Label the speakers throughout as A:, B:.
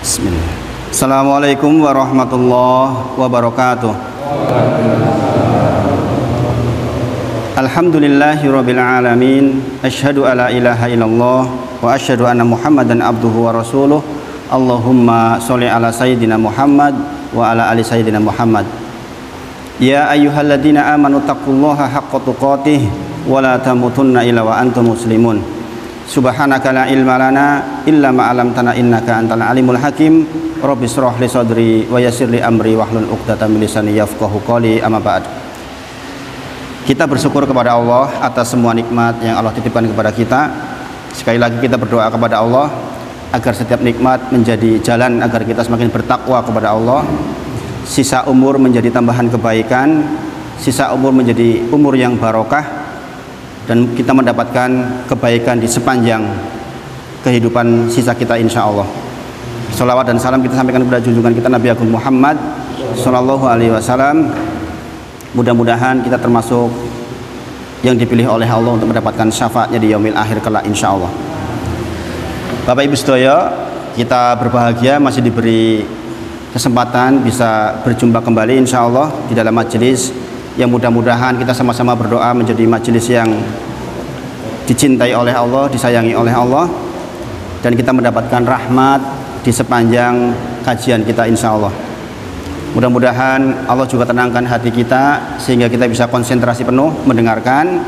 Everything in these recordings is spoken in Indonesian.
A: Bismillah. Assalamualaikum warahmatullahi wabarakatuh. Alhamdulillahirabbil alamin. Asyhadu alla ilaha illallah wa asyhadu anna Muhammadan abduhu wa rasuluh. Allahumma sholli ala sayyidina Muhammad wa ala ali sayyidina Muhammad. Ya ayyuhalladzina amanu taqullaha haqqa tuqatih wa la tamutunna illa wa antum muslimun. Subhanaka la ilma lana illa ma 'allamtana innaka antal alimul hakim. Rabbi shrah li sadri wa yassir li amri wahlul 'uqdatam min lisani yafqahu qawli. Amma ba'd. Kita bersyukur kepada Allah atas semua nikmat yang Allah titipkan kepada kita. Sekali lagi kita berdoa kepada Allah agar setiap nikmat menjadi jalan agar kita semakin bertakwa kepada Allah. Sisa umur menjadi tambahan kebaikan, sisa umur menjadi umur yang barokah, dan kita mendapatkan kebaikan di sepanjang kehidupan sisa kita insya Allah. Salawat dan salam kita sampaikan kepada junjungan kita Nabi Agung Muhammad Sallallahu Alaihi Wasallam. Mudah-mudahan kita termasuk yang dipilih oleh Allah untuk mendapatkan syafaatnya di yaumil akhir kelak insya Allah. Bapak Ibu sedaya, kita berbahagia masih diberi kesempatan bisa berjumpa kembali insya Allah di dalam majelis yang mudah-mudahan kita sama-sama berdoa menjadi majelis yang dicintai oleh Allah, disayangi oleh Allah, dan kita mendapatkan rahmat di sepanjang kajian kita insya Allah. Mudah-mudahan Allah juga tenangkan hati kita sehingga kita bisa konsentrasi penuh mendengarkan,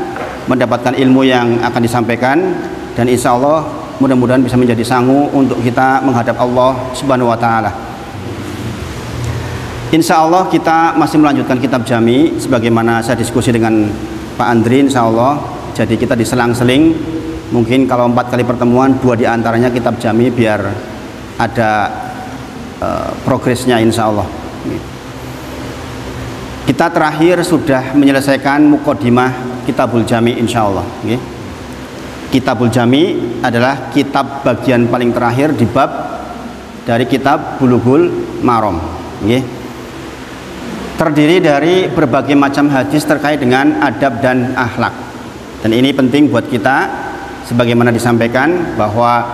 A: mendapatkan ilmu yang akan disampaikan, dan insya Allah mudah-mudahan bisa menjadi sangu untuk kita menghadap Allah Subhanahu wa Ta'ala. Insya Allah kita masih melanjutkan kitab Jami sebagaimana saya diskusi dengan Pak Andri insya Allah. Jadi kita diselang-seling, mungkin kalau 4 kali pertemuan 2 diantaranya kitab Jami biar ada progresnya insya Allah. Kita terakhir sudah menyelesaikan muqaddimah Kitabul Jami insya Allah. Kitabul Jami adalah kitab bagian paling terakhir di bab dari kitab Bulughul Maram. Terdiri dari berbagai macam hadis terkait dengan adab dan akhlak, dan ini penting buat kita sebagaimana disampaikan bahwa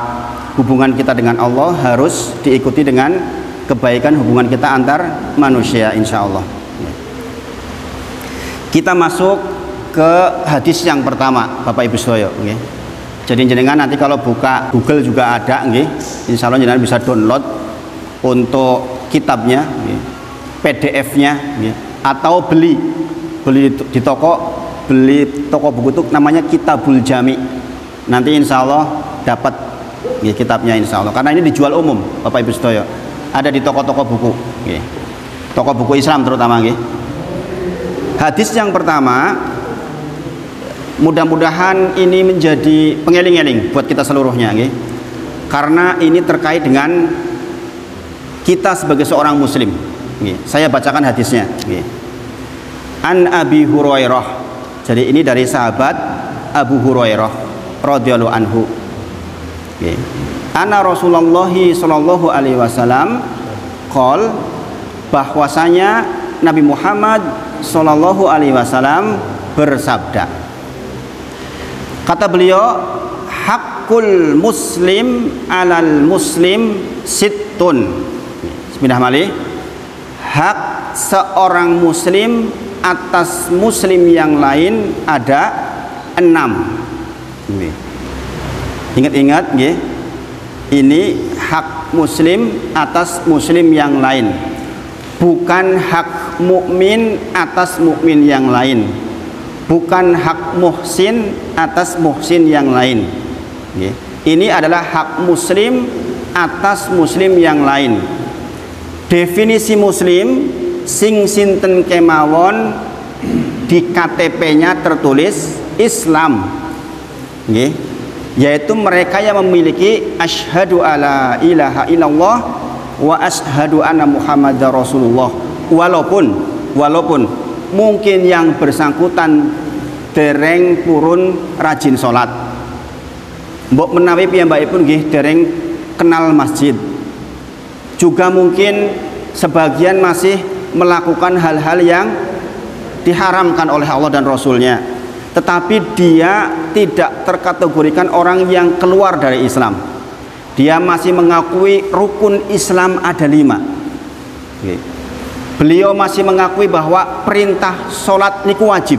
A: hubungan kita dengan Allah harus diikuti dengan kebaikan hubungan kita antar manusia insya Allah. Kita masuk ke hadis yang pertama Bapak Ibu sedaya. Jadi jenengan nanti kalau buka Google juga ada, insya Allah jenengan bisa download untuk kitabnya, PDF-nya, atau beli di toko, beli toko buku itu namanya Kitabul Jami. Nanti insya Allah dapat kitabnya insya Allah, karena ini dijual umum Bapak Ibu sedaya, ada di toko-toko buku, toko buku Islam terutama. Hadis yang pertama mudah-mudahan ini menjadi pengeling-eling buat kita seluruhnya, karena ini terkait dengan kita sebagai seorang muslim. Saya bacakan hadisnya. An Abi Hurairah. Jadi ini dari sahabat Abu Hurairah radhiyallahu anhu. Anna Rasulullah sallallahu alaihi wasallam qol, bahwasanya Nabi Muhammad sallallahu alaihi wasallam bersabda. Kata beliau, hakul muslim alal muslim sittun. Bismillahirrahmanirrahim. Hak seorang muslim atas muslim yang lain ada 6. Ingat-ingat, ini hak muslim atas muslim yang lain, bukan hak mukmin atas mukmin yang lain, bukan hak muhsin atas muhsin yang lain. Ini adalah hak muslim atas muslim yang lain. Definisi muslim sing sinten kemawon di KTP-nya tertulis Islam, yaitu mereka yang memiliki asyhadu alla ilaha illallah wa asyhadu anna muhammadar rasulullah, walaupun mungkin yang bersangkutan dereng purun rajin sholat, mbok menawi piyambakipun nggih dereng kenal masjid, juga mungkin sebagian masih melakukan hal-hal yang diharamkan oleh Allah dan Rasulnya, tetapi dia tidak terkategorikan orang yang keluar dari Islam. Dia masih mengakui rukun Islam ada 5. Beliau masih mengakui bahwa perintah sholat niku wajib.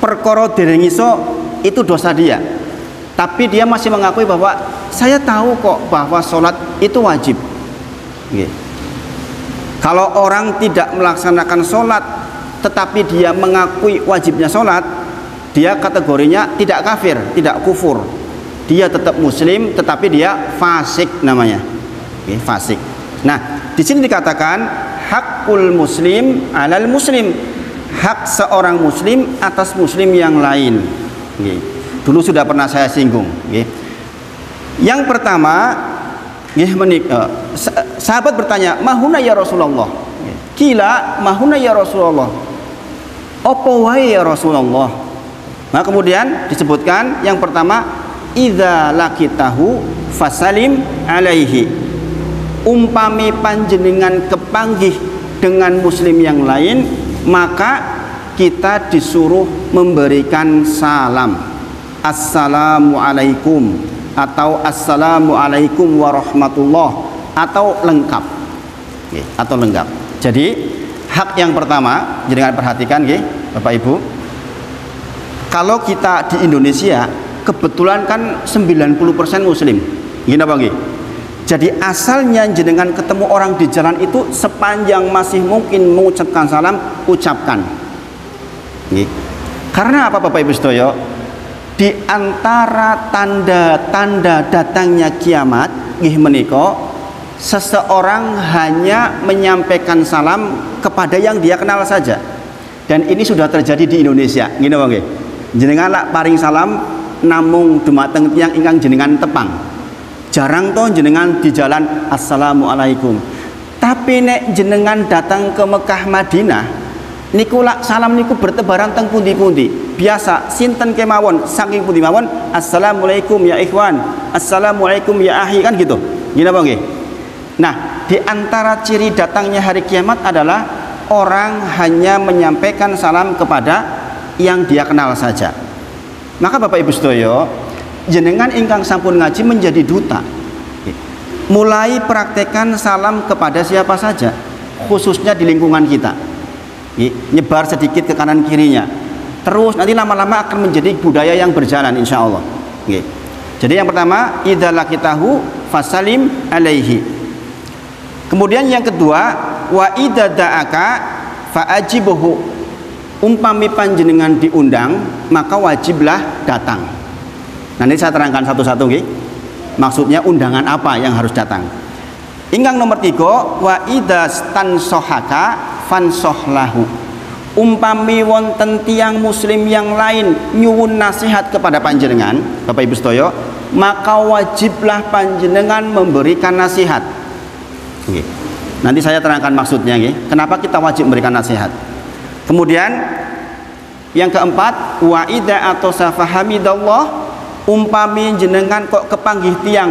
A: Perkara dereng iso itu dosa dia. Tapi dia masih mengakui bahwa saya tahu kok bahwa sholat itu wajib. Kalau orang tidak melaksanakan sholat tetapi dia mengakui wajibnya sholat, dia kategorinya tidak kafir, tidak kufur. Dia tetap muslim tetapi dia fasik namanya. Fasik. Nah, di sini dikatakan hakul muslim alal muslim. Hak seorang muslim atas muslim yang lain. Dulu sudah pernah saya singgung. Yang pertama, sahabat bertanya, "Mahuna ya Rasulullah?" Kila, "Mahuna ya Rasulullah?" Apa wae ya Rasulullah? Nah, kemudian disebutkan yang pertama, idza lakitahu fasalim alaihi. Umpami panjenengan kepanggih dengan muslim yang lain, maka kita disuruh memberikan salam. Assalamualaikum atau assalamualaikum warahmatullah atau lengkap. Atau lengkap. Jadi hak yang pertama, jangan perhatikan Bapak Ibu. Kalau kita di Indonesia kebetulan kan 90% muslim. Gini apa nggih? Jadi asalnya jenengan ketemu orang di jalan itu sepanjang masih mungkin mengucapkan salam, ucapkan. Karena apa Bapak Ibu sedaya? Di antara tanda-tanda datangnya kiamat nggih menika, seseorang hanya menyampaikan salam kepada yang dia kenal saja. Dan ini sudah terjadi di Indonesia. Gini apa nggih? Jenengan lak paring salam namung dumateng tiyang ingkang jenengan tepang. Jarang toh jenengan di jalan assalamualaikum. Tapi nek jenengan datang ke Mekah Madinah, niku lak salam niku bertebaran teng pundi-pundi. Biasa sinten kemawon saking pundi mawon, assalamualaikum ya ikhwan, assalamualaikum ya akhi, kan gitu. Gini apa nggih? Nah, di antara ciri datangnya hari kiamat adalah orang hanya menyampaikan salam kepada yang dia kenal saja. Maka Bapak Ibu sedaya, jenengan ingkang sampun ngaji menjadi duta. Mulai praktekkan salam kepada siapa saja, khususnya di lingkungan kita. Nyebar sedikit ke kanan kirinya. Terus nanti lama-lama akan menjadi budaya yang berjalan insya Allah. Jadi yang pertama, idza lakitahu fasalim alaihi. Kemudian yang kedua, wa idza da'aka fa'ajibuhu. Umpami panjenengan diundang, maka wajiblah datang. Nanti saya terangkan satu-satu nggih. Maksudnya undangan apa yang harus datang. Ingkang nomor 3, wa idza stansohaka fansohlahu. Umpami wonten tiang muslim yang lain nyuwun nasihat kepada panjenengan, Bapak Ibu sedaya, maka wajiblah panjenengan memberikan nasihat. Nanti saya terangkan maksudnya nggih. Kenapa kita wajib memberikan nasihat. Kemudian yang keempat, wa idza atasafa hamidallah. Umpami jenengan kok kepanggih tiang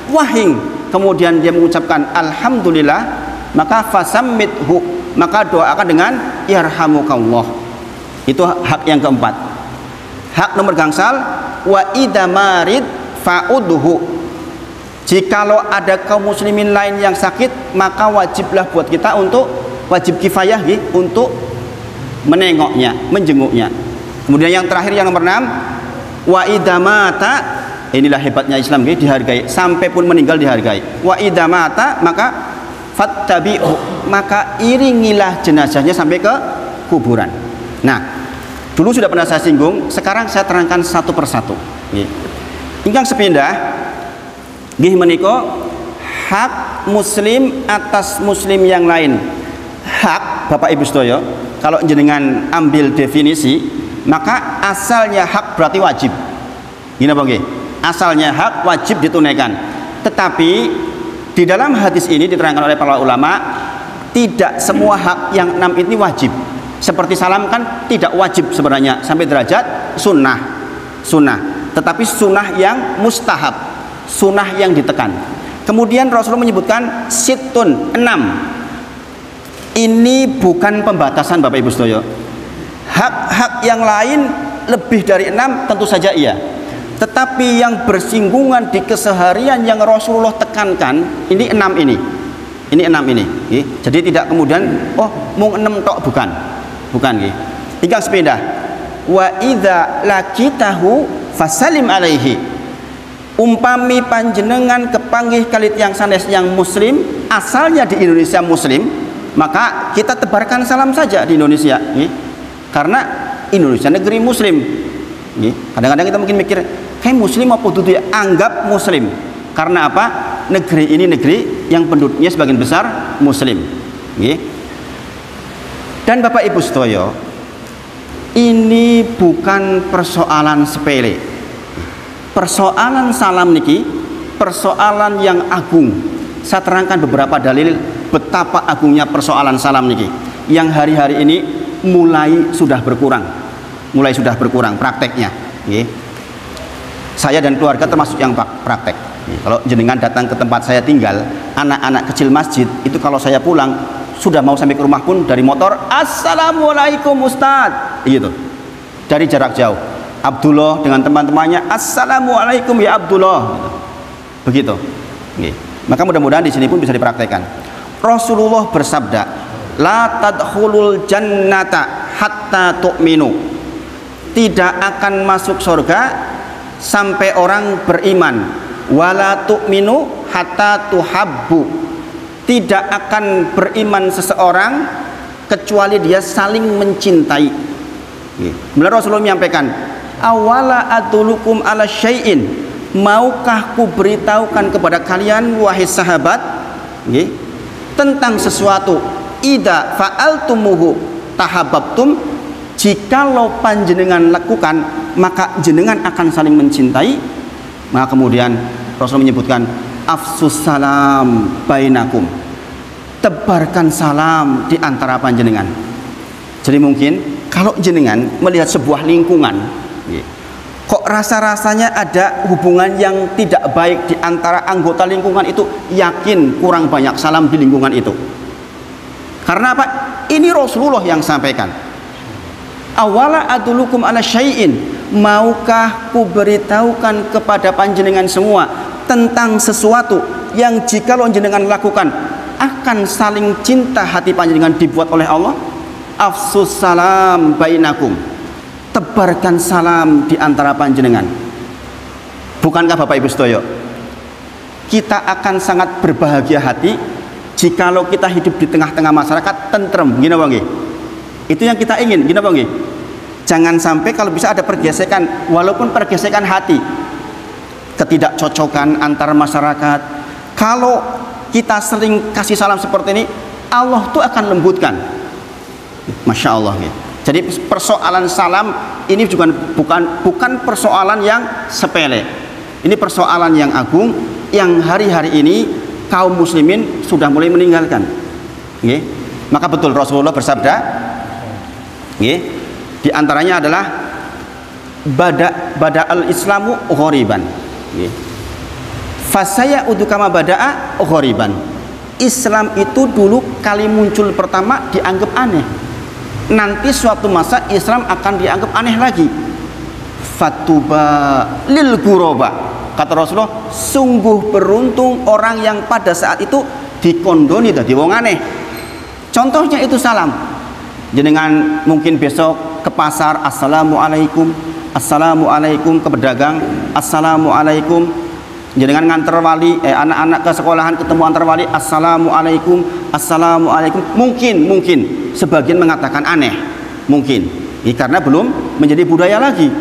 A: wahing, kemudian dia mengucapkan alhamdulillah, maka fasammithu, maka doakan dengan yarhamukallah. Itu hak yang keempat. Hak nomor gangsal, wa idza marid fa'udhu. Jikalau ada kaum muslimin lain yang sakit, maka wajiblah buat kita untuk wajib kifayah untuk menengoknya, menjenguknya. Kemudian yang terakhir yang nomor 6, wa idza mata, inilah hebatnya Islam dihargai, sampai pun meninggal dihargai. Wa idza mata, maka fattabi'u, maka iringilah jenazahnya sampai ke kuburan. Nah, dulu sudah pernah saya singgung, sekarang saya terangkan satu persatu. Ingkang sepindah nggih menika hak muslim atas muslim yang lain. Hak Bapak Ibu sedaya, kalau jenengan ambil definisi, maka asalnya hak berarti wajib. Gini apa nggih? Asalnya hak wajib ditunaikan. Tetapi di dalam hadis ini diterangkan oleh para ulama, tidak semua hak yang 6 ini wajib. Seperti salam kan tidak wajib sebenarnya, sampai derajat sunnah. Tetapi sunnah yang mustahab, sunnah yang ditekan. Kemudian Rasulullah menyebutkan situn 6. Ini bukan pembatasan Bapak Ibu sedaya. Hak-hak yang lain lebih dari 6 tentu saja iya. Tetapi yang bersinggungan di keseharian yang Rasulullah tekankan ini 6 ini. Ini 6 ini. Jadi tidak kemudian mau 6 tok, bukan. Tinggal sepeda. Wa idza lakitahu fasalim alaihi. Umpami panjenengan kepanggih kalit yang sanes yang muslim, asalnya di Indonesia muslim, maka kita tebarkan salam saja di Indonesia. Karena Indonesia negeri muslim. Kadang-kadang kita mungkin mikir, kayak muslim apa dudu ya? Anggap muslim. Karena apa? Negeri ini negeri yang penduduknya sebagian besar muslim. Dan Bapak Ibu Sedoyo, ini bukan persoalan sepele. Persoalan salam niki persoalan yang agung. Saya terangkan beberapa dalil betapa agungnya persoalan salam niki, yang hari-hari ini mulai sudah berkurang prakteknya. Saya dan keluarga termasuk yang praktek. Kalau jenengan datang ke tempat saya tinggal, anak-anak kecil masjid itu kalau saya pulang sudah mau sampai ke rumah pun dari motor, assalamualaikum Ustadz, gitu, dari jarak jauh. Abdullah dengan teman-temannya, assalamualaikum ya Abdullah, begitu. Maka mudah-mudahan di sini pun bisa dipraktekkan. Rasulullah bersabda, la tadkhulul jannata hatta tu'minu. Tidak akan masuk surga sampai orang beriman. Wala tu'minu hatta tuhabbu. Tidak akan beriman seseorang kecuali dia saling mencintai. Kemudian Rasulullah menyampaikan, awala adulukum ala syai'in, maukah ku beritahukan kepada kalian wahai sahabat tentang sesuatu, idza fa'altumuhu tahabbtum, jikalau panjenengan lakukan maka jenengan akan saling mencintai. Maka kemudian Rasul menyebutkan afsus salam bainakum, tebarkan salam di antara panjenengan. Jadi mungkin kalau jenengan melihat sebuah lingkungan, kok rasa-rasanya ada hubungan yang tidak baik di antara anggota lingkungan itu, yakin kurang banyak salam di lingkungan itu. Karena apa? Ini Rasulullah yang sampaikan. Awala adulukum ala syai'in, maukah ku beritahukan kepada panjenengan semua tentang sesuatu yang jika jenengan lakukan akan saling cinta hati panjenengan dibuat oleh Allah. Afsus salam bainakum, tebarkan salam di antara panjenengan. Bukankah Bapak Ibu Sedoyo, kita akan sangat berbahagia hati jikalau kita hidup di tengah-tengah masyarakat tentrem, gini bang? Itu yang kita ingin, gini bang? Jangan sampai kalau bisa ada pergesekan, walaupun pergesekan hati, ketidakcocokan antar masyarakat. Kalau kita sering kasih salam seperti ini, Allah tuh akan lembutkan. Masya Allah. Jadi persoalan salam ini juga bukan persoalan yang sepele. Ini persoalan yang agung yang hari-hari ini kaum muslimin sudah mulai meninggalkan. Maka betul Rasulullah bersabda, di antaranya adalah bada al-islamu ghoriban. Fasaya udukama bada'a ghoriban. Islam itu dulu kali muncul pertama dianggap aneh. Nanti suatu masa Islam akan dianggap aneh lagi. Fatuba lil ghuraba. Kata Rasulullah, sungguh beruntung orang yang pada saat itu dikondoni dadi wong aneh. Contohnya itu salam. Jenengan mungkin besok ke pasar, assalamualaikum, assalamualaikum, ke pedagang, assalamualaikum. Jenengan nganter wali, anak-anak ke sekolahan ketemu antar wali, assalamualaikum, assalamualaikum. Mungkin sebagian mengatakan aneh, mungkin karena belum menjadi budaya lagi.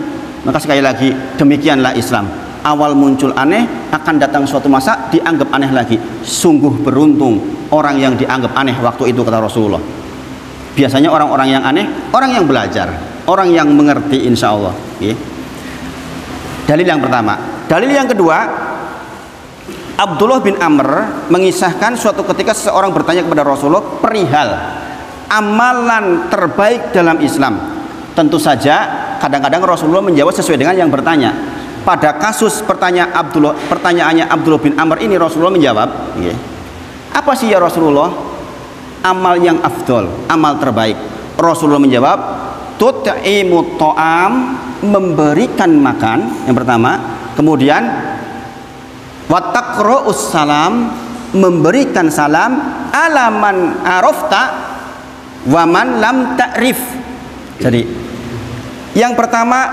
A: Maka sekali lagi demikianlah Islam. Awal muncul aneh, akan datang suatu masa dianggap aneh lagi. Sungguh beruntung orang yang dianggap aneh waktu itu, kata Rasulullah. Biasanya orang-orang yang aneh, orang yang belajar, orang yang mengerti, insya Allah. Dalil yang pertama. Dalil yang kedua, Abdullah bin Amr mengisahkan suatu ketika seseorang bertanya kepada Rasulullah perihal amalan terbaik dalam Islam. Tentu saja kadang-kadang Rasulullah menjawab sesuai dengan yang bertanya. Pada kasus pertanyaannya Abdullah bin Amr ini, Rasulullah menjawab, apa sih ya Rasulullah amal yang afdol, amal terbaik? Rasulullah menjawab, tut'imut ta'am, memberikan makan yang pertama. Kemudian wa taqra'us salam, memberikan salam, alaman arafta wa man lam ta'rif. Jadi yang pertama,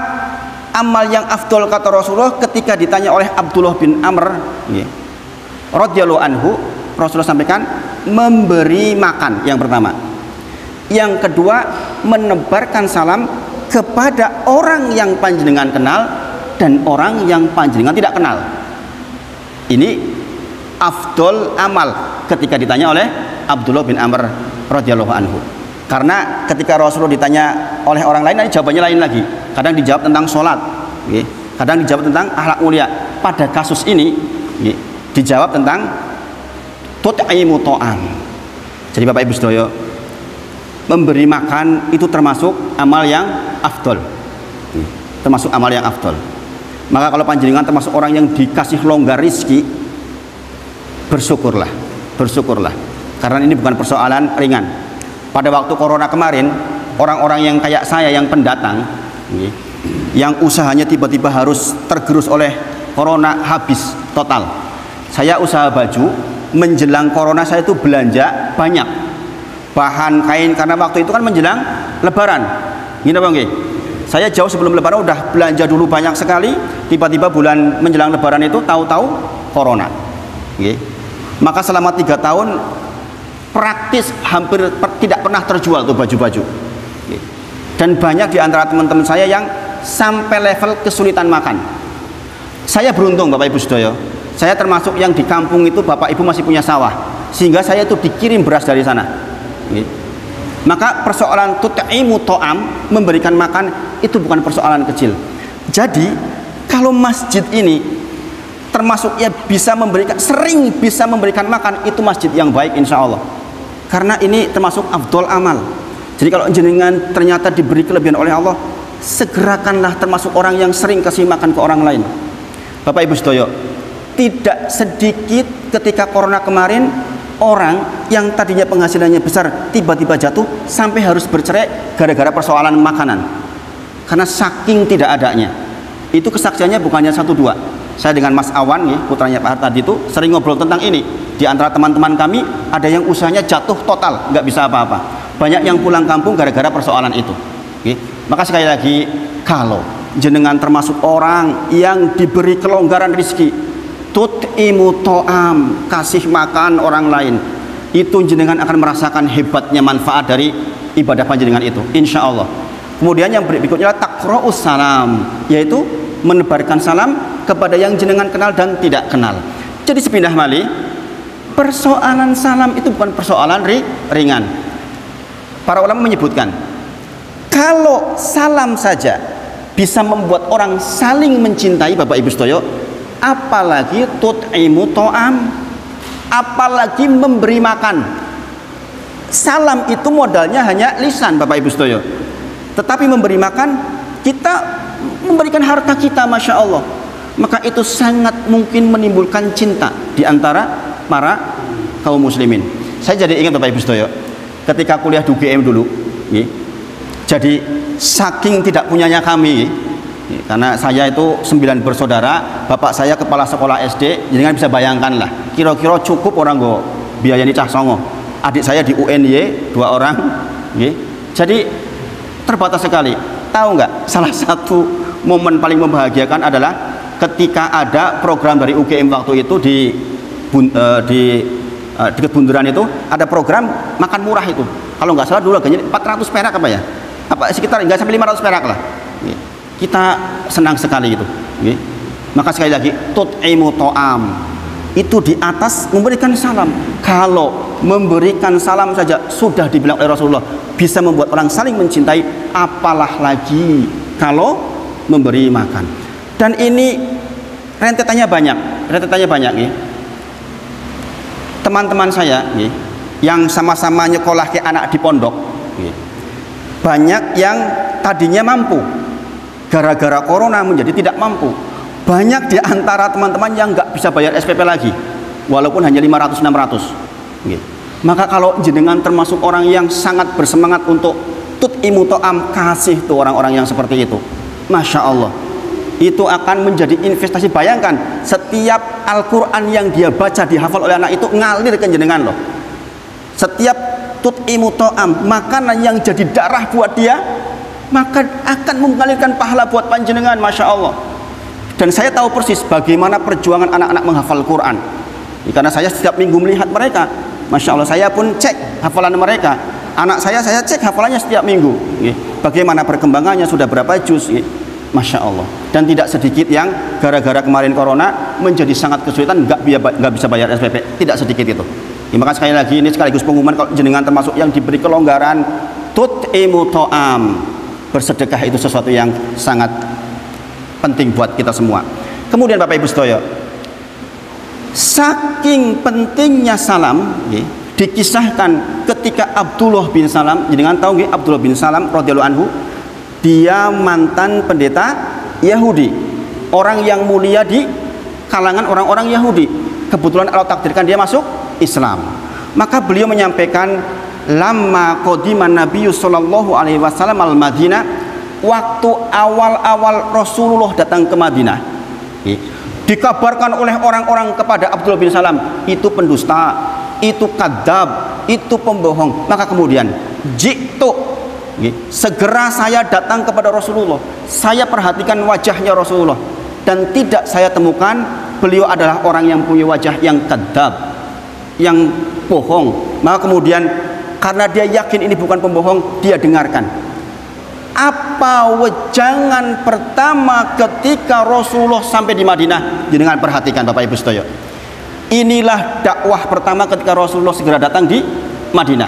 A: amal yang afdol kata Rasulullah ketika ditanya oleh Abdullah bin Amr radhiyallahu anhu, Rasulullah sampaikan memberi makan yang pertama. Yang kedua, menebarkan salam kepada orang yang panjenengan kenal dan orang yang panjenengan tidak kenal. Ini afdol amal ketika ditanya oleh Abdullah bin Amr radhiyallahu anhu. Karena ketika Rasulullah ditanya oleh orang lain, jawabannya lain lagi. Kadang dijawab tentang sholat, kadang dijawab tentang akhlak mulia. Pada kasus ini dijawab tentang tut'imu ta'am. Jadi Bapak Ibu sedaya, memberi makan itu termasuk amal yang afdol, termasuk amal yang afdol. Maka kalau panjenengan termasuk orang yang dikasih longgar rizki, bersyukurlah, bersyukurlah. Karena ini bukan persoalan ringan. Pada waktu corona kemarin, orang-orang yang kayak saya yang pendatang, yang usahanya tiba-tiba harus tergerus oleh corona, habis total. Saya usaha baju, menjelang corona saya itu belanja banyak bahan kain, karena waktu itu kan menjelang lebaran. Gini Bang, saya jauh sebelum lebaran udah belanja dulu banyak sekali. Tiba-tiba bulan menjelang lebaran itu tahu-tahu corona. Maka selama 3 tahun praktis hampir tidak pernah terjual tuh baju-baju. Dan banyak di antara teman-teman saya yang sampai level kesulitan makan. Saya beruntung Bapak Ibu sedaya, saya termasuk yang di kampung itu Bapak Ibu masih punya sawah, sehingga saya itu dikirim beras dari sana. Maka persoalan tut'imu ta'am, memberikan makan, itu bukan persoalan kecil. Jadi kalau masjid ini termasuk ya bisa memberikan, sering bisa memberikan makan, itu masjid yang baik insya Allah. Karena ini termasuk afdol amal. Jadi kalau jenengan ternyata diberi kelebihan oleh Allah, segerakanlah termasuk orang yang sering kasih makan ke orang lain. Bapak Ibu sedaya, tidak sedikit ketika corona kemarin orang yang tadinya penghasilannya besar tiba-tiba jatuh sampai harus bercerai gara-gara persoalan makanan. Karena saking tidak adanya. Itu kesaksiannya bukannya 1 2. Saya dengan Mas Awan, putranya Pak Hartadi itu sering ngobrol tentang ini. Di antara teman-teman kami ada yang usahanya jatuh total, nggak bisa apa-apa. Banyak yang pulang kampung gara-gara persoalan itu. Maka sekali lagi, kalau jenengan termasuk orang yang diberi kelonggaran rizki, tut'imu ta'am, kasih makan orang lain, itu jenengan akan merasakan hebatnya manfaat dari ibadah panjenengan itu, insya Allah. Kemudian yang berikutnya adalah taqra'us salam, yaitu menebarkan salam kepada yang jenengan kenal dan tidak kenal. Jadi sepindah malih, persoalan salam itu bukan persoalan ringan. Para ulama menyebutkan, kalau salam saja bisa membuat orang saling mencintai Bapak Ibu sedaya, apalagi tut'imu ta'am, apalagi memberi makan. Salam itu modalnya hanya lisan Bapak Ibu sedaya, tetapi memberi makan, kita memberikan harta kita, Masya Allah, maka itu sangat mungkin menimbulkan cinta di antara para kaum muslimin. Saya jadi ingat Bapak Ibu sedaya, ketika kuliah di UGM dulu, jadi saking tidak punyanya kami, karena saya itu 9 bersaudara, bapak saya kepala sekolah SD, jadi kan bisa bayangkan lah, kira-kira cukup orang go biaya nikah songo. Adik saya di UNY 2 orang, jadi terbatas sekali. Tahu nggak, salah satu momen paling membahagiakan adalah ketika ada program dari UGM waktu itu di dekat Bundaran itu ada program makan murah itu. Kalau nggak salah dulu harganya 400 perak apa ya? Apa sekitar nggak sampai 500 perak lah. Kita senang sekali gitu. Maka sekali lagi, tut'imu ta'am, itu di atas memberikan salam. Kalau memberikan salam saja sudah dibilang oleh Rasulullah bisa membuat orang saling mencintai, apalah lagi kalau memberi makan. Dan ini rentetannya banyak, teman-teman saya yang sama-sama nyekolah ke anak di pondok, banyak yang tadinya mampu, gara-gara corona menjadi tidak mampu. Banyak di antara teman-teman yang nggak bisa bayar SPP lagi, walaupun hanya 500-600. Maka kalau jenengan termasuk orang yang sangat bersemangat untuk tut'imu ta'am, kasih tuh orang-orang yang seperti itu. Masya Allah, itu akan menjadi investasi. Bayangkan setiap Al-Quran yang dia baca, dihafal oleh anak itu ngalir ke jenengan loh. Setiap tut'imu ta'am, makanan yang jadi darah buat dia, maka akan mengalirkan pahala buat panjenengan. Masya Allah. Dan saya tahu persis bagaimana perjuangan anak-anak menghafal Quran, karena saya setiap minggu melihat mereka. Masya Allah, saya pun cek hafalan mereka. Anak saya cek hafalannya setiap minggu. Bagaimana perkembangannya, sudah berapa juz. Masya Allah. Dan tidak sedikit yang gara-gara kemarin corona menjadi sangat kesulitan, nggak bisa bayar SPP. Tidak sedikit itu. Maka sekali lagi ini sekaligus pengumuman, kalau jenengan termasuk yang diberi kelonggaran, tut'imu ta'am, bersedekah itu sesuatu yang sangat penting buat kita semua. Kemudian Bapak Ibu sedaya, saking pentingnya salam, dikisahkan ketika Abdullah bin Salam, jenengan tahu nggih Abdullah bin Salam radhiyallahu anhu, dia mantan pendeta Yahudi, orang yang mulia di kalangan orang-orang Yahudi. Kebetulan Allah takdirkan dia masuk Islam. Maka beliau menyampaikan, lamma qadiman Nabi sallallahu alaihi wasallam al-Madinah, waktu awal-awal Rasulullah datang ke Madinah, dikabarkan oleh orang-orang kepada Abdullah bin Salam, itu pendusta, itu kadzab, itu pembohong. Maka kemudian jitu, segera saya datang kepada Rasulullah, saya perhatikan wajahnya Rasulullah, dan tidak saya temukan beliau adalah orang yang punya wajah yang kadzab, yang bohong. Maka kemudian karena dia yakin ini bukan pembohong, dia dengarkan apa wejangan pertama ketika Rasulullah sampai di Madinah. Dengan perhatikan Bapak Ibu sedaya, inilah dakwah pertama ketika Rasulullah segera datang di Madinah.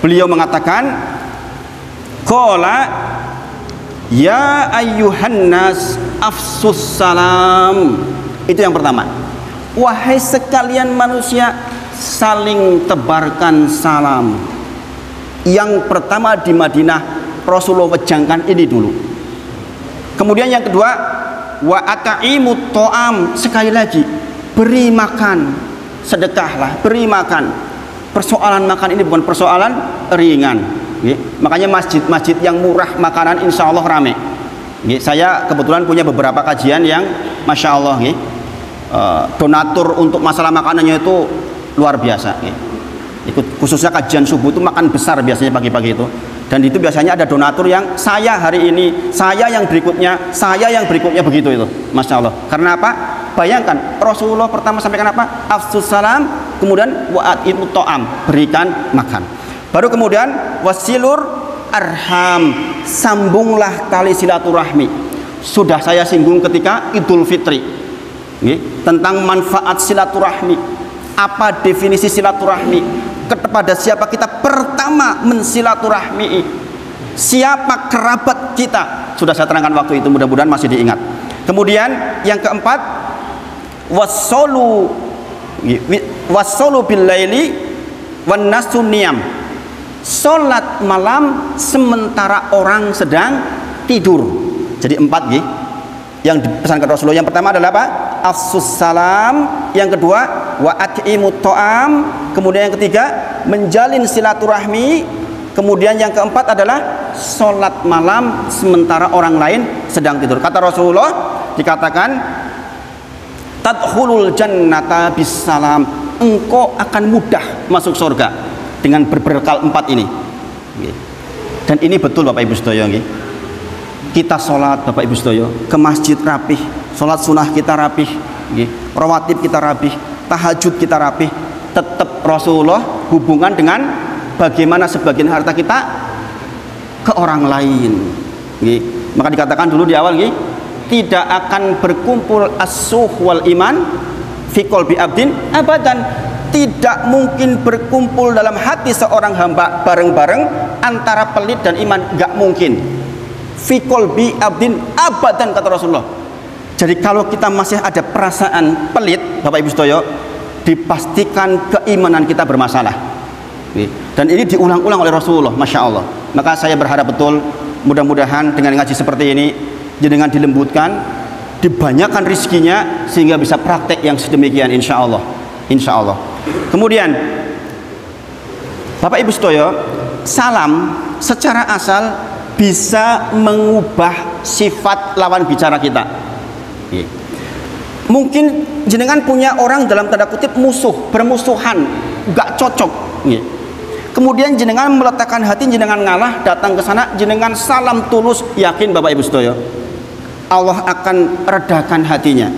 A: Beliau mengatakan, qala ya ayyuhan nas afsus salam. Itu yang pertama. Wahai sekalian manusia, saling tebarkan salam. Yang pertama di Madinah Rasulullah wejangkan ini dulu. Kemudian yang kedua, wa ata'imut ta'am, sekali lagi beri makan, sedekahlah, beri makan. Persoalan makan ini bukan persoalan ringan. Makanya masjid-masjid yang murah makanan insya Allah rame. Saya kebetulan punya beberapa kajian yang Masya Allah, donatur untuk masalah makanannya itu luar biasa. Khususnya kajian subuh itu makan besar biasanya pagi-pagi itu. Dan itu biasanya ada donatur yang saya hari ini, saya yang berikutnya, saya yang berikutnya, begitu itu. Masya Allah. Karena apa? Bayangkan Rasulullah pertama sampaikan apa? Afsus salam, kemudian wa'at'imut ta'am, berikan makan. Baru kemudian wasilur arham, sambunglah tali silaturahmi. Sudah saya singgung ketika Idul Fitri, tentang manfaat silaturahmi. Apa definisi silaturahmi? Kepada siapa kita pertama mensilaturahmi, siapa kerabat kita, sudah saya terangkan waktu itu, mudah-mudahan masih diingat. Kemudian yang keempat, wassolu bil laili wan nasu niyam, salat malam sementara orang sedang tidur. Jadi empat yang dipesankan Rasulullah. Yang pertama adalah apa? Afsus salam. Yang kedua, wa at'imut ta'am. Kemudian yang ketiga, menjalin silaturahmi. Kemudian yang keempat adalah sholat malam sementara orang lain sedang tidur. Kata Rasulullah, dikatakan tadkhulul jannata bisalam, engkau akan mudah masuk surga dengan berbekal empat ini. Dan ini betul Bapak Ibu sedaya. Kita sholat Bapak Ibu sedaya ke masjid rapih, sholat sunnah kita rapih, rawatib kita rapih, tahajud kita rapih, tetap Rasulullah hubungan dengan bagaimana sebagian harta kita ke orang lain. Maka dikatakan dulu di awal, tidak akan berkumpul as-suh wal iman fi qalbi abdin abadan. Tidak mungkin berkumpul dalam hati seorang hamba bareng-bareng antara pelit dan iman, nggak mungkin. Fi qalbi abdin abadan, kata Rasulullah. Jadi kalau kita masih ada perasaan pelit Bapak Ibu sedaya, dipastikan keimanan kita bermasalah. Dan ini diulang-ulang oleh Rasulullah, Masya Allah. Maka saya berharap betul, mudah-mudahan dengan ngaji seperti ini dengan dilembutkan, dibanyakan rizkinya sehingga bisa praktek yang sedemikian, insya Allah. Insya Allah. Kemudian Bapak Ibu sedaya, salam secara asal bisa mengubah sifat lawan bicara kita. Mungkin jenengan punya orang dalam tanda kutip musuh, bermusuhan, gak cocok. Kemudian jenengan meletakkan hati, jenengan ngalah, datang ke sana, jenengan salam tulus, yakin Bapak Ibu sedaya, Allah akan redakan hatinya.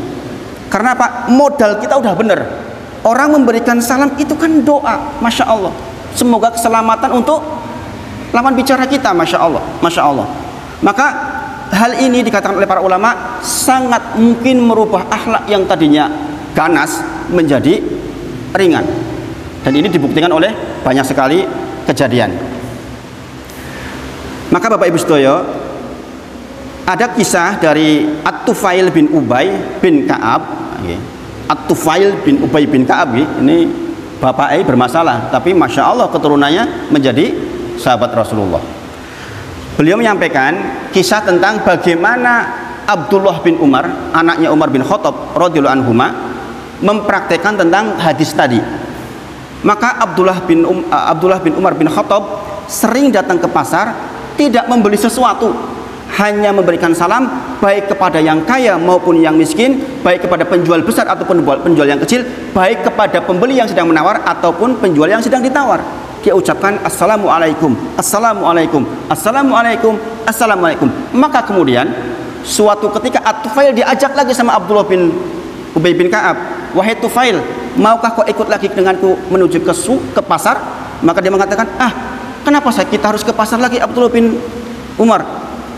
A: Karena apa? Modal kita udah bener. Orang memberikan salam itu kan doa, Masya Allah. Semoga keselamatan untuk lawan bicara kita, Masya Allah, Masya Allah. Maka hal ini dikatakan oleh para ulama sangat mungkin merubah akhlak yang tadinya ganas menjadi ringan. Dan ini dibuktikan oleh banyak sekali kejadian. Maka Bapak Ibu sedaya, ada kisah dari At-Tufail bin Ubay bin Ka'ab. At-Tufail bin Ubay bin Ka'ab ini bapaknya bermasalah, tapi Masya Allah keturunannya menjadi sahabat Rasulullah. Beliau menyampaikan kisah tentang bagaimana Abdullah bin Umar, anaknya Umar bin Khattab radhiyallahu anhuma, mempraktekkan tentang hadis tadi. Maka Abdullah bin Umar bin Khattab sering datang ke pasar, tidak membeli sesuatu, hanya memberikan salam baik kepada yang kaya maupun yang miskin, baik kepada penjual besar ataupun penjual yang kecil, baik kepada pembeli yang sedang menawar ataupun penjual yang sedang ditawar. Dia ucapkan assalamualaikum, assalamualaikum, assalamualaikum, assalamualaikum. Maka kemudian suatu ketika At-Tufail diajak lagi sama Abdullah bin Ubay bin Ka'ab, wahai Tufail, maukah kau ikut lagi denganku menuju ke pasar? Maka dia mengatakan, kenapa kita harus ke pasar lagi Abdullah bin Umar?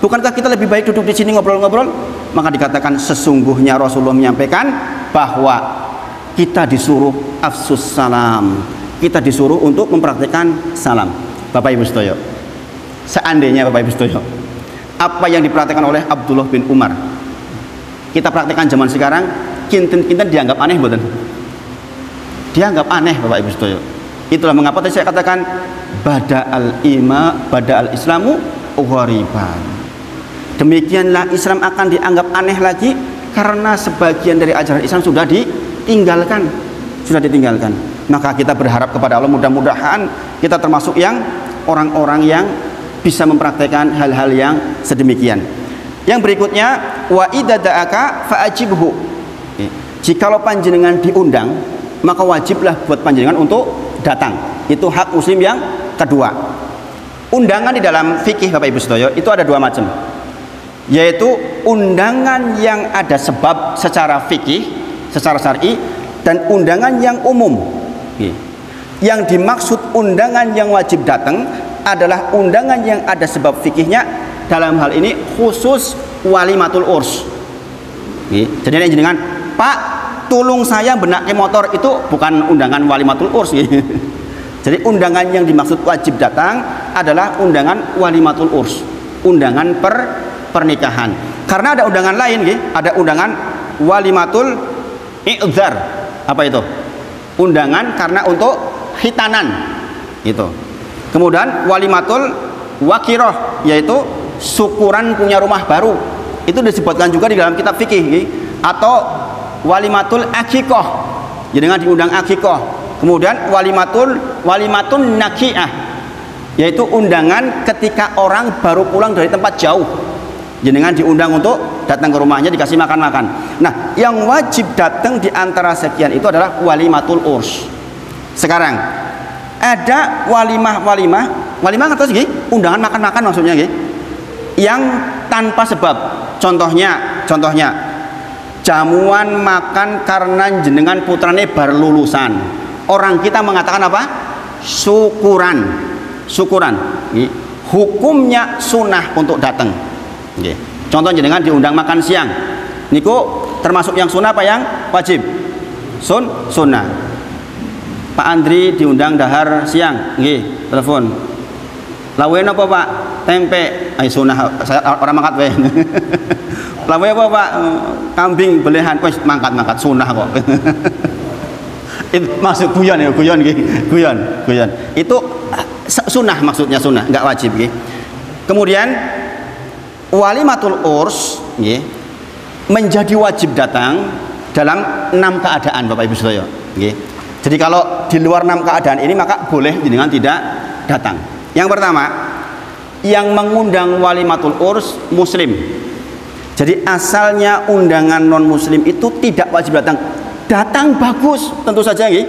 A: Bukankah kita lebih baik duduk di sini ngobrol-ngobrol? Maka dikatakan sesungguhnya Rasulullah menyampaikan bahwa kita disuruh afsus salam, kita disuruh untuk mempraktikkan salam. Bapak Ibu sedaya, seandainya Bapak Ibu sedaya, apa yang diperhatikan oleh Abdullah bin Umar kita praktikkan zaman sekarang, kinten-kinten dianggap aneh, bukan? Dianggap aneh Bapak Ibu sedaya. Itulah mengapa tadi saya katakan bada al islamu ghariban. Demikianlah Islam akan dianggap aneh lagi karena sebagian dari ajaran Islam sudah ditinggalkan. Maka kita berharap kepada Allah, mudah-mudahan kita termasuk yang orang-orang yang bisa mempraktekkan hal-hal yang sedemikian. Yang berikutnya, wa idza da'aka fa'ajibhu. Jikalau panjenengan diundang, maka wajiblah buat panjenengan untuk datang. Itu hak muslim yang kedua. Undangan di dalam fikih Bapak Ibu sedaya itu ada dua macam, yaitu undangan yang ada sebab secara fikih, secara syar'i, dan undangan yang umum. Yang dimaksud undangan yang wajib datang adalah undangan yang ada sebab fikihnya. Dalam hal ini khusus walimatul urs. Jadi jenengan, Pak, tolong saya benake motor, itu bukan undangan walimatul urs. Jadi undangan yang dimaksud wajib datang adalah undangan walimatul urs, undangan pernikahan. Karena ada undangan lain, ada undangan walimatul i'dzar. Apa itu? Undangan karena untuk khitanan itu. Kemudian walimatul wakiroh, yaitu syukuran punya rumah baru. Itu disebutkan juga di dalam kitab fikih. Atau walimatul akikoh, jadi dengan diundang akikoh. Kemudian walimatun nakiah, yaitu undangan ketika orang baru pulang dari tempat jauh, jenengan diundang untuk datang ke rumahnya, dikasih makan-makan. Nah, yang wajib datang di antara sekian itu adalah walimatul urs. Sekarang ada walimah atau sih undangan makan-makan maksudnya, yang tanpa sebab. Contohnya jamuan makan karena jenengan putrane bar lulusan. Orang kita mengatakan apa? Syukuran. Hukumnya sunnah untuk datang. Contoh jenengan diundang makan siang, niku termasuk yang sunnah apa yang wajib? Sunnah. Pak Andri diundang dahar siang, telepon. Lawen apa Pak? Tempe. Sunnah, saya orang mangkat wae. Lawen apa Pak? Kambing belehan. Wis mangkat sunnah kok. Itu maksud guyon. Itu sunnah, maksudnya sunnah, enggak wajib. Kemudian walimatul urs menjadi wajib datang dalam 6 keadaan Bapak Ibu sedaya. Jadi kalau di luar 6 keadaan ini maka boleh dengan tidak datang. Yang pertama, yang mengundang walimatul urs muslim. Jadi asalnya undangan non muslim itu tidak wajib datang. Datang bagus, tentu saja ya.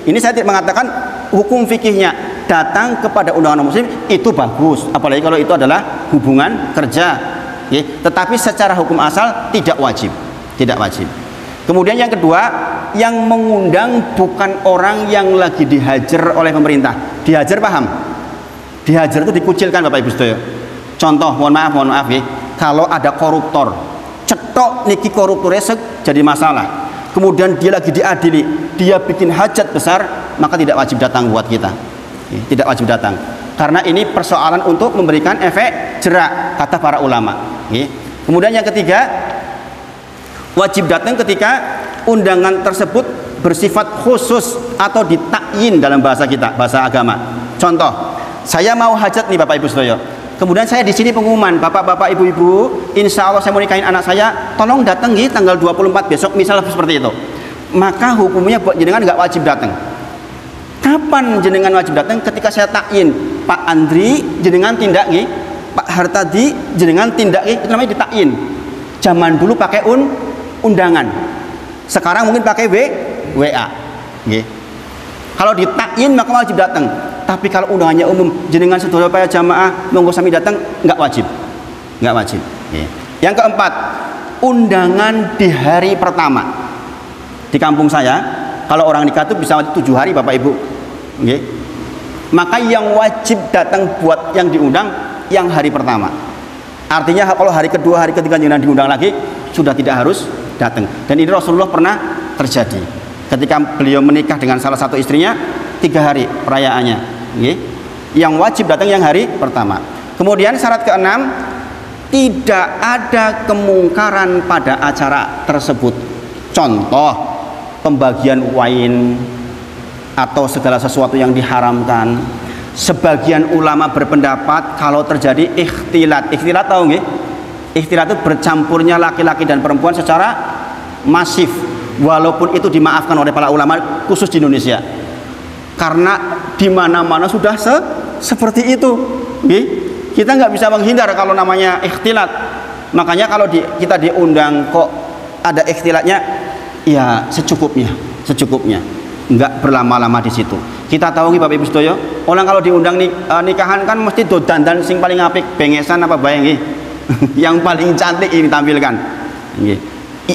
A: Ini saya tidak mengatakan hukum fikihnya datang kepada undangan non muslim itu bagus, apalagi kalau itu adalah hubungan kerja. Ya. Tetapi secara hukum asal tidak wajib, tidak wajib. Kemudian yang kedua, yang mengundang bukan orang yang lagi dihajar oleh pemerintah. Dihajar paham? Dihajar itu dikucilkan Bapak Ibu sedaya. Contoh, mohon maaf ya. Kalau ada koruptor, cetok niki koruptornya jadi masalah. Kemudian dia lagi diadili, dia bikin hajat besar, maka tidak wajib datang buat kita. Tidak wajib datang. Karena ini persoalan untuk memberikan efek jerak, kata para ulama. Kemudian yang ketiga, wajib datang ketika undangan tersebut bersifat khusus atau ditakyin dalam bahasa kita, bahasa agama. Contoh, saya mau hajat nih Bapak Ibu sedaya. Kemudian saya di sini pengumuman, Bapak-bapak, Ibu-ibu, insya Allah saya mau nikahin anak saya, tolong datang ya tanggal 24 besok, misalnya seperti itu. Maka hukumnya buat jenengan nggak wajib datang. Kapan jenengan wajib datang? Ketika saya takyin, Pak Andri jenengan tindak ya, Pak Hartadi jenengan tindak ya, itu namanya ditakyin. Zaman dulu pakai undangan, sekarang mungkin pakai WA. Kalau ditakyin maka wajib datang. Tapi kalau undangannya umum, jenengan sedaya para jamaah monggo sami datang, nggak wajib, nggak wajib. Yang keempat, undangan di hari pertama. Di kampung saya, kalau orang nikah itu bisa 7 hari Bapak Ibu. Maka yang wajib datang buat yang diundang yang hari pertama. Artinya kalau hari kedua, hari ketiga jangan diundang lagi, sudah tidak harus datang. Dan ini Rasulullah pernah terjadi ketika beliau menikah dengan salah satu istrinya, 3 hari perayaannya. Yang wajib datang yang hari pertama. Kemudian syarat keenam, tidak ada kemungkaran pada acara tersebut. Contoh, pembagian wine atau segala sesuatu yang diharamkan. Sebagian ulama berpendapat kalau terjadi ikhtilat. Ikhtilat tahu nggih? Ikhtilat itu bercampurnya laki-laki dan perempuan secara masif. Walaupun itu dimaafkan oleh para ulama khusus di Indonesia. Karena di mana-mana sudah seperti itu. Kita nggak bisa menghindar kalau namanya ikhtilat. Makanya kalau kita diundang kok ada ikhtilatnya, ya secukupnya, nggak berlama-lama di situ. Kita tahu nih Bapak Ibu sedaya, orang kalau diundang nikahan kan mesti dandan sing paling apik, bengesan apa bae nggih. Yang paling cantik ini tampilkan.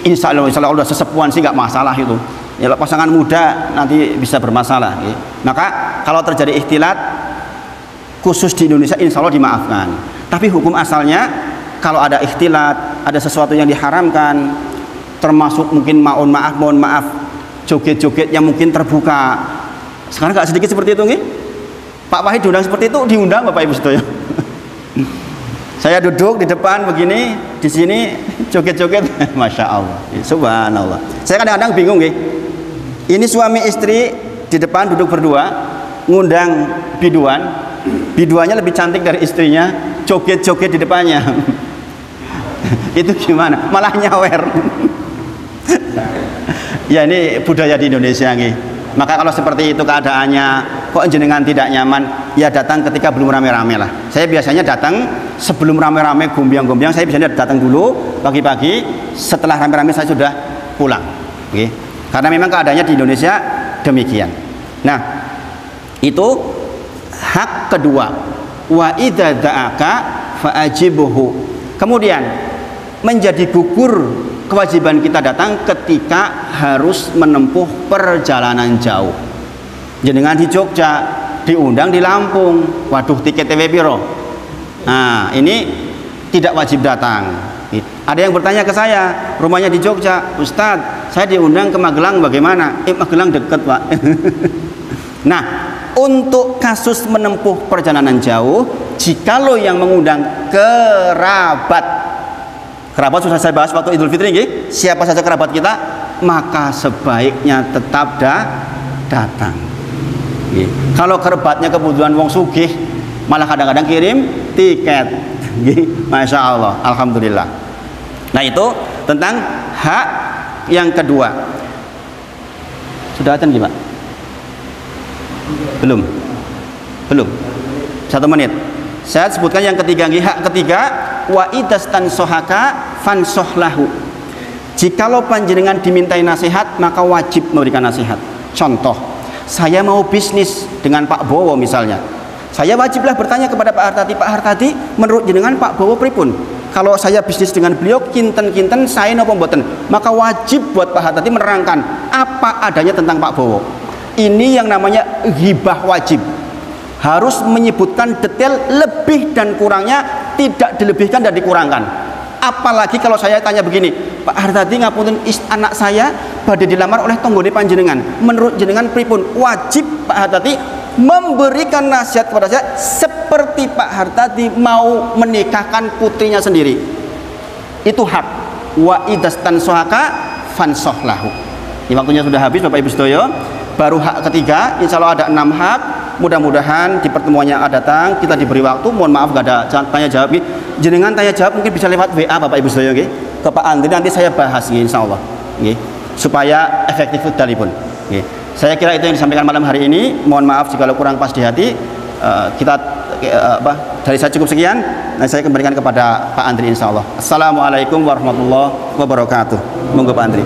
A: Insya Allah udah sesepuan sih nggak masalah itu. Ya pasangan muda nanti bisa bermasalah. Maka kalau terjadi ikhtilat khusus di Indonesia insya Allah dimaafkan. Tapi hukum asalnya kalau ada ikhtilat, ada sesuatu yang diharamkan, termasuk mungkin mohon maaf joget-joget yang mungkin terbuka. Sekarang nggak sedikit seperti itu nih. Pak Wahid diundang seperti itu, diundang Bapak Ibu sedaya. Saya duduk di depan begini, di sini joget-joget, masya Allah, subhanallah. Saya kadang-kadang bingung nih. Ini suami istri di depan duduk berdua, ngundang biduan, biduannya lebih cantik dari istrinya, joget-joget di depannya. Itu gimana? Malah nyawer. Ya ini budaya di Indonesia nih. Maka kalau seperti itu keadaannya, kok jenengan tidak nyaman, ya datang ketika belum rame-rame lah. Saya biasanya datang sebelum rame-rame, gombiang-gombiang, saya biasanya datang dulu pagi-pagi, setelah rame-rame saya sudah pulang. Karena memang keadaannya di Indonesia demikian. Nah, itu hak kedua. Wa idza da'aka fa'ajibuhu. Kemudian menjadi gugur kewajiban kita datang ketika harus menempuh perjalanan jauh. Jenengan di Jogja diundang di Lampung, waduh tiket TW piro. Nah, ini tidak wajib datang. Ada yang bertanya ke saya, rumahnya di Jogja, Ustadz, saya diundang ke Magelang bagaimana? Magelang dekat Pak. Nah, untuk kasus menempuh perjalanan jauh, jikalau yang mengundang kerabat sudah saya bahas waktu Idul Fitri, siapa saja kerabat kita, maka sebaiknya tetap datang. Kalau kerabatnya kebetulan wong sugih, malah kadang-kadang kirim tiket. Masya Allah, alhamdulillah. Nah itu tentang hak yang kedua. Sudah ada nih Pak? Belum. 1 menit. Saya sebutkan yang ketiga, hak ketiga, wa idastan sohaka fansohlahu. Jikalau panjenengan dimintai nasihat, maka wajib memberikan nasihat. Contoh, saya mau bisnis dengan Pak Bowo misalnya, saya wajiblah bertanya kepada Pak Hartati, Pak Hartati, menurut jenengan Pak Bowo pripun? Kalau saya bisnis dengan beliau, kinten-kinten saya napa mboten? Maka wajib buat Pak Hartati menerangkan apa adanya tentang Pak Bowo. Ini yang namanya ghibah wajib. Harus menyebutkan detail lebih dan kurangnya, tidak dilebihkan dan dikurangkan. Apalagi kalau saya tanya begini, Pak Hartati ngapunten, anak saya badhe dilamar oleh tonggone panjenengan, menurut jenengan pripun? Wajib Pak Hartati memberikan nasihat kepada saya seperti Pak Hartati mau menikahkan putrinya sendiri. Itu hak. Wa idastan sohaka fansohlahu. Ini waktunya sudah habis Bapak Ibu sedaya. Baru hak ketiga, insya Allah ada 6 hak. Mudah-mudahan di pertemuan yang akan datang kita diberi waktu. Mohon maaf gak ada tanya jawab. Jenengan tanya jawab mungkin bisa lewat WA Bapak Ibu sedaya nggih, ke Pak Andri, nanti saya bahas nggih insyaallah nggih, supaya efektif dalipun nggih. Saya kira itu yang disampaikan malam hari ini. Mohon maaf jika kurang pas di hati. Dari saya cukup sekian. Nah, saya kembalikan kepada Pak Andri insyaallah. Assalamualaikum warahmatullahi wabarakatuh. Monggo Pak Andri.